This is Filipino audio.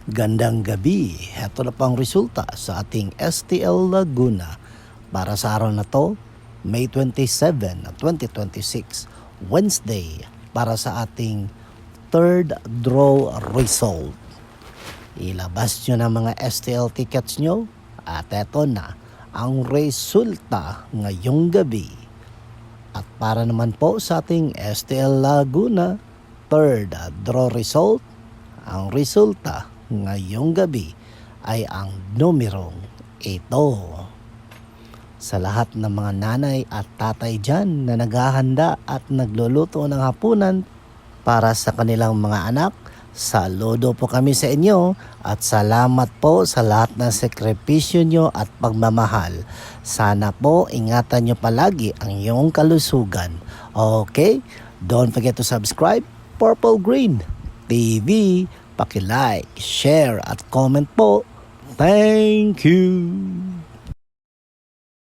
Gandang gabi. Heto na pang resulta sa ating STL Laguna para sa araw na to, May 27, 2026, Wednesday, para sa ating third draw result. Ilabas nyo na mga STL tickets nyo at eto na ang resulta ngayong gabi. At para naman po sa ating STL Laguna third draw result, ang resulta ngayong gabi ay ang numerong ito. Sa lahat ng mga nanay at tatay dyan na naghahanda at nagluluto ng hapunan para sa kanilang mga anak, saludo po kami sa inyo at salamat po sa lahat ng sakripisyo nyo at pagmamahal. Sana po ingatan nyo palagi ang iyong kalusugan. Okay? Don't forget to subscribe Purple Green TV. Paki-like, share at comment po. Thank you!